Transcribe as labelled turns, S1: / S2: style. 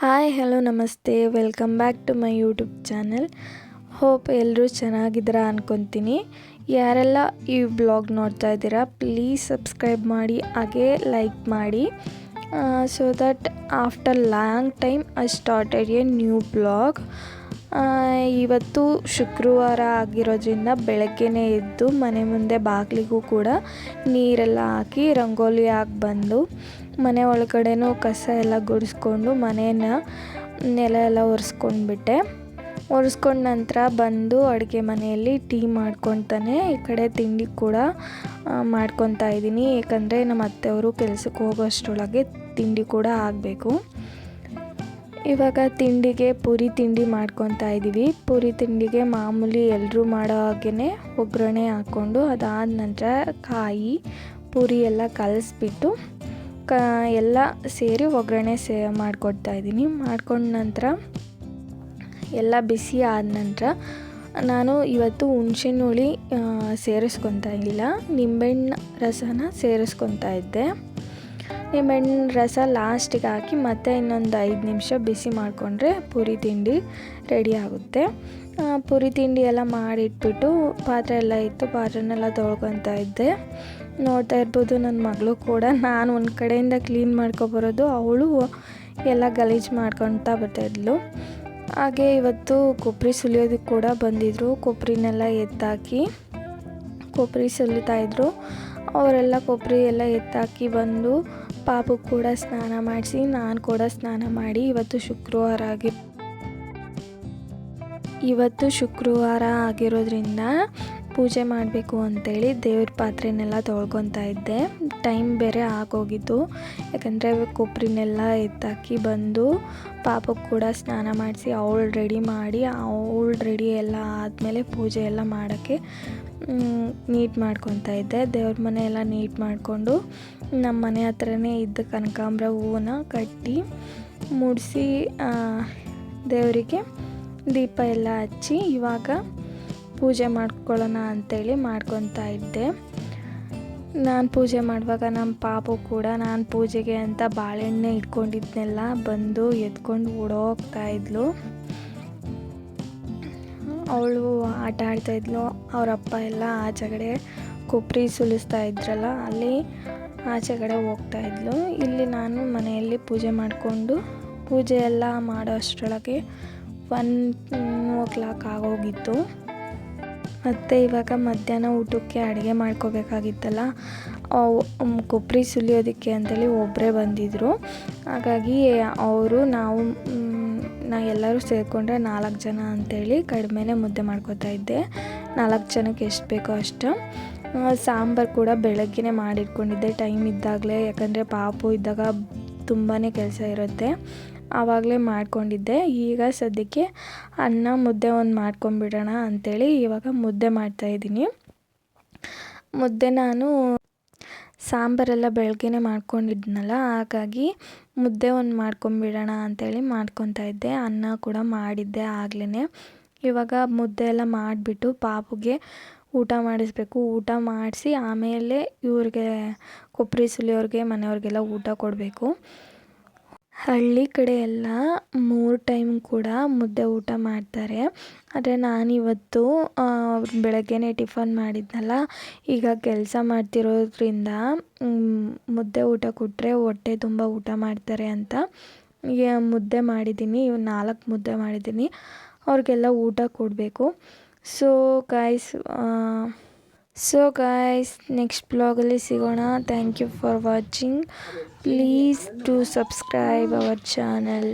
S1: Hi hello ನಮಸ್ತೆ welcome back to my YouTube channel. Hope ಎಲ್ಲರೂ ಚೆನ್ನಾಗಿದ್ದೀರಾ ಅಂದ್ಕೊತೀನಿ. ಯಾರೆಲ್ಲ ಈ ಬ್ಲಾಗ್ ನೋಡ್ತಾ ಇದ್ದೀರಾ ಪ್ಲೀಸ್ ಸಬ್ಸ್ಕ್ರೈಬ್ ಮಾಡಿ, ಹಾಗೆ ಲೈಕ್ ಮಾಡಿ. So that after long time I started A new blog. ಇವತ್ತು ಶುಕ್ರವಾರ ಆಗಿರೋದ್ರಿಂದ ಬೆಳಗ್ಗೆನೇ ಎದ್ದು ಮನೆ ಮುಂದೆ ಬಾಗಿಲಿಗೂ ಕೂಡ ನೀರೆಲ್ಲ ಹಾಕಿ ರಂಗೋಲಿ ಹಾಕಿ ಬಂದು ಮನೆ ಒಳಗಡೆನೂ ಕಸ ಎಲ್ಲ ಗುಡಿಸ್ಕೊಂಡು ಮನೇನ ನೆಲ ಎಲ್ಲ ಒರೆಸ್ಕೊಂಡ್ಬಿಟ್ಟೆ. ಒರೆಸ್ಕೊಂಡ ನಂತರ ಬಂದು ಅಡುಗೆ ಮನೆಯಲ್ಲಿ ಟೀ ಮಾಡ್ಕೊತಾನೆ ಈ ಕಡೆ ತಿಂಡಿ ಕೂಡ ಮಾಡ್ಕೊತಾ ಇದ್ದೀನಿ. ಏಕೆಂದರೆ ನಮ್ಮ ಅತ್ತೆಯವರು ಕೆಲಸಕ್ಕೆ ಹೋಗೋಷ್ಟರೊಳಗೆ ತಿಂಡಿ ಕೂಡ ಆಗಬೇಕು. ಇವಾಗ ತಿಂಡಿಗೆ ಪೂರಿ ತಿಂಡಿ ಮಾಡ್ಕೊತಾ ಇದ್ದೀವಿ. ಪೂರಿ ತಿಂಡಿಗೆ ಮಾಮೂಲಿ ಎಲ್ಲರೂ ಮಾಡೋ ಹಾಗೇ ಒಗ್ಗರಣೆ ಹಾಕ್ಕೊಂಡು ಅದಾದ ನಂತರ ಕಾಯಿ ಪೂರಿ ಎಲ್ಲ ಕಲಿಸ್ಬಿಟ್ಟು ಎಲ್ಲ ಸೇರಿ ಒಗ್ಗರಣೆ ಮಾಡಿಕೊಡ್ತಾ ಇದ್ದೀನಿ. ಮಾಡ್ಕೊಂಡ ನಂತರ ಎಲ್ಲ ಬಿಸಿ ಆದ ನಂತರ ನಾನು ಇವತ್ತು ಹುಣಸೆಹಣ್ಣು ಹುಳಿ ಸೇರಿಸ್ಕೊತಾ ಇಲ್ಲ, ನಿಂಬೆಹಣ್ಣು ರಸನ ಸೇರಿಸ್ಕೊತಾ ಇದ್ದೆ. ನಿಂಬೆಹಣ್ಣು ರಸ ಲಾಸ್ಟಿಗೆ ಹಾಕಿ ಮತ್ತೆ ಇನ್ನೊಂದು 5 ನಿಮಿಷ ಬಿಸಿ ಮಾಡಿಕೊಂಡ್ರೆ ಪೂರಿ ತಿಂಡಿ ರೆಡಿ ಆಗುತ್ತೆ. ಪೂರಿ ತಿಂಡಿ ಎಲ್ಲ ಮಾಡಿಟ್ಬಿಟ್ಟು ಪಾತ್ರೆ ಎಲ್ಲ ಇತ್ತು, ಪಾತ್ರೆನೆಲ್ಲ ತೊಳ್ಕೊತಾ ಇದ್ದೆ. ನೋಡ್ತಾ ಇರ್ಬೋದು ನನ್ನ ಮಗಳು ಕೂಡ ನಾನು ಒಂದು ಕಡೆಯಿಂದ ಕ್ಲೀನ್ ಮಾಡ್ಕೊಬರೋದು, ಅವಳು ಎಲ್ಲ ಗಲೀಜು ಮಾಡ್ಕೊತಾ ಬರ್ತಾಯಿದ್ಲು. ಹಾಗೆ ಇವತ್ತು ಕೊಬ್ಬರಿ ಸುಲಿಯೋದಕ್ಕೆ ಕೂಡ ಬಂದಿದ್ದರು. ಕೊಬ್ಬರಿನೆಲ್ಲ ಎತ್ತಾಕಿ ಕೊಬ್ಬರಿ ಸುಲಿತಾಯಿದ್ರು. ಅವರೆಲ್ಲ ಕೊಬ್ಬರಿ ಎಲ್ಲ ಎತ್ತಾಕಿ ಬಂದು ಪಾಪು ಕೂಡ ಸ್ನಾನ ಮಾಡಿಸಿ ನಾನು ಕೂಡ ಸ್ನಾನ ಮಾಡಿ ಇವತ್ತು ಶುಕ್ರವಾರ ಆಗಿರೋದ್ರಿಂದ ಪೂಜೆ ಮಾಡಬೇಕು ಅಂತೇಳಿ ದೇವ್ರ ಪಾತ್ರೆನೆಲ್ಲ ತೊಳ್ಕೊತಾ ಇದ್ದೆ. ಟೈಮ್ ಬೇರೆ ಆಗೋಗಿತ್ತು, ಯಾಕಂದರೆ ಕೊಬ್ಬರಿನೆಲ್ಲ ಎತ್ತಾಕಿ ಬಂದು ಪಾಪಕ್ಕೆ ಕೂಡ ಸ್ನಾನ ಮಾಡಿಸಿ ಅವಳು ರೆಡಿ ಎಲ್ಲ ಆದಮೇಲೆ ಪೂಜೆ ಎಲ್ಲ ಮಾಡೋಕ್ಕೆ ನೀಟ್ ಮಾಡ್ಕೊತಾ ಇದ್ದೆ. ದೇವ್ರ ಮನೆ ಎಲ್ಲ ನೀಟ್ ಮಾಡಿಕೊಂಡು ನಮ್ಮ ಮನೆ ಹತ್ರನೇ ಇದ್ದ ಕನಕಾಂಬರ ಹೂವನ್ನ ಕಟ್ಟಿ ಮುಡಿಸಿ ದೇವರಿಗೆ ದೀಪ ಎಲ್ಲ ಹಚ್ಚಿ ಇವಾಗ ಪೂಜೆ ಮಾಡ್ಕೊಳ್ಳೋಣ ಅಂಥೇಳಿ ಮಾಡ್ಕೊತಾ ಇದ್ದೆ. ನಾನು ಪೂಜೆ ಮಾಡುವಾಗ ನಮ್ಮ ಪಾಪು ಕೂಡ ನಾನು ಪೂಜೆಗೆ ಅಂತ ಬಾಳೆಹಣ್ಣೆ ಇಟ್ಕೊಂಡಿದ್ನೆಲ್ಲ ಬಂದು ಎತ್ಕೊಂಡು ಓಡೋಗ್ತಾ ಇದ್ಲು. ಅವಳು ಆಟ ಆಡ್ತಾಯಿದ್ಲು. ಅವರಪ್ಪ ಎಲ್ಲ ಆಚೆಗಡೆ ಕೊಬ್ಬರಿ ಸುಲಿಸ್ತಾ ಇದ್ರಲ್ಲ ಅಲ್ಲಿ ಆಚೆಗಡೆ ಹೋಗ್ತಾಯಿದ್ಲು. ಇಲ್ಲಿ ನಾನು ಮನೆಯಲ್ಲಿ ಪೂಜೆ ಮಾಡಿಕೊಂಡು ಪೂಜೆ ಎಲ್ಲ ಮಾಡೋ ಅಷ್ಟರೊಳಗೆ 1 ಆಗೋಗಿತ್ತು. ಮತ್ತು ಇವಾಗ ಮಧ್ಯಾಹ್ನ ಊಟಕ್ಕೆ ಅಡುಗೆ ಮಾಡ್ಕೋಬೇಕಾಗಿತ್ತಲ್ಲ, ಕೊಬ್ಬರಿ ಸುಲಿಯೋದಕ್ಕೆ ಅಂತೇಳಿ ಒಬ್ಬರೇ ಬಂದಿದ್ದರು. ಹಾಗಾಗಿ ಅವರು ನಾವು ಎಲ್ಲರೂ ಸೇರಿಕೊಂಡ್ರೆ 4 ಜನ ಅಂಥೇಳಿ ಕಡಿಮೆನೇ ಮುದ್ದೆ ಮಾಡ್ಕೋತಾ ಇದ್ದೆ. 4 ಜನಕ್ಕೆ ಎಷ್ಟು ಬೇಕೋ ಅಷ್ಟು. ಸಾಂಬಾರು ಕೂಡ ಬೆಳಗ್ಗೆನೇ ಮಾಡಿಟ್ಕೊಂಡಿದ್ದೆ ಟೈಮ್ ಇದ್ದಾಗಲೇ, ಯಾಕಂದರೆ ಪಾಪು ಇದ್ದಾಗ ತುಂಬಾ ಕೆಲಸ ಇರುತ್ತೆ, ಆವಾಗಲೇ ಮಾಡ್ಕೊಂಡಿದ್ದೆ. ಈಗ ಸದ್ಯಕ್ಕೆ ಅನ್ನ ಮುದ್ದೆ ಒಂದು ಮಾಡ್ಕೊಂಬಿಡೋಣ ಅಂಥೇಳಿ ಇವಾಗ ಮುದ್ದೆ ಮಾಡ್ತಾಯಿದ್ದೀನಿ. ಮುದ್ದೆ ನಾನು ಸಾಂಬಾರೆಲ್ಲ ಬೆಳಗ್ಗೆನೇ ಮಾಡ್ಕೊಂಡಿದ್ನಲ್ಲ, ಹಾಗಾಗಿ ಮುದ್ದೆ ಒಂದು ಮಾಡ್ಕೊಂಬಿಡೋಣ ಅಂಥೇಳಿ ಮಾಡ್ಕೊತಾ ಇದ್ದೆ. ಅನ್ನ ಕೂಡ ಮಾಡಿದ್ದೆ ಆಗಲೇ. ಇವಾಗ ಮುದ್ದೆ ಎಲ್ಲ ಮಾಡಿಬಿಟ್ಟು ಪಾಪುಗೆ ಊಟ ಮಾಡಿಸ್ಬೇಕು. ಊಟ ಮಾಡಿಸಿ ಆಮೇಲೆ ಇವ್ರಿಗೆ ಕೊಬ್ಬರಿ ಸುಲಿಯೋರಿಗೆ ಮನೆಯವ್ರಿಗೆಲ್ಲ ಊಟ ಕೊಡಬೇಕು. ಹಳ್ಳಿ ಕಡೆ ಎಲ್ಲ 3 ಟೈಮ್ ಕೂಡ ಮುದ್ದೆ ಊಟ ಮಾಡ್ತಾರೆ. ಆದರೆ ನಾನಿವತ್ತು ಬೆಳಗ್ಗೆನೇ ಟಿಫನ್ ಮಾಡಿದ್ನಲ್ಲ, ಈಗ ಕೆಲಸ ಮಾಡ್ತಿರೋದ್ರಿಂದ ಮುದ್ದೆ ಊಟ ಕೊಟ್ಟರೆ ಹೊಟ್ಟೆ ತುಂಬ ಊಟ ಮಾಡ್ತಾರೆ ಅಂತ ಮುದ್ದೆ ಮಾಡಿದ್ದೀನಿ. 4 ಮುದ್ದೆ ಮಾಡಿದ್ದೀನಿ, ಅವ್ರಿಗೆಲ್ಲ ಊಟ ಕೊಡಬೇಕು. ಸೊ ಗಾಯ್ಸ್ ನೆಕ್ಸ್ಟ್ ಬ್ಲಾಗಲ್ಲಿ ಸಿಗೋಣ. Thank you for watching. Please to subscribe our channel.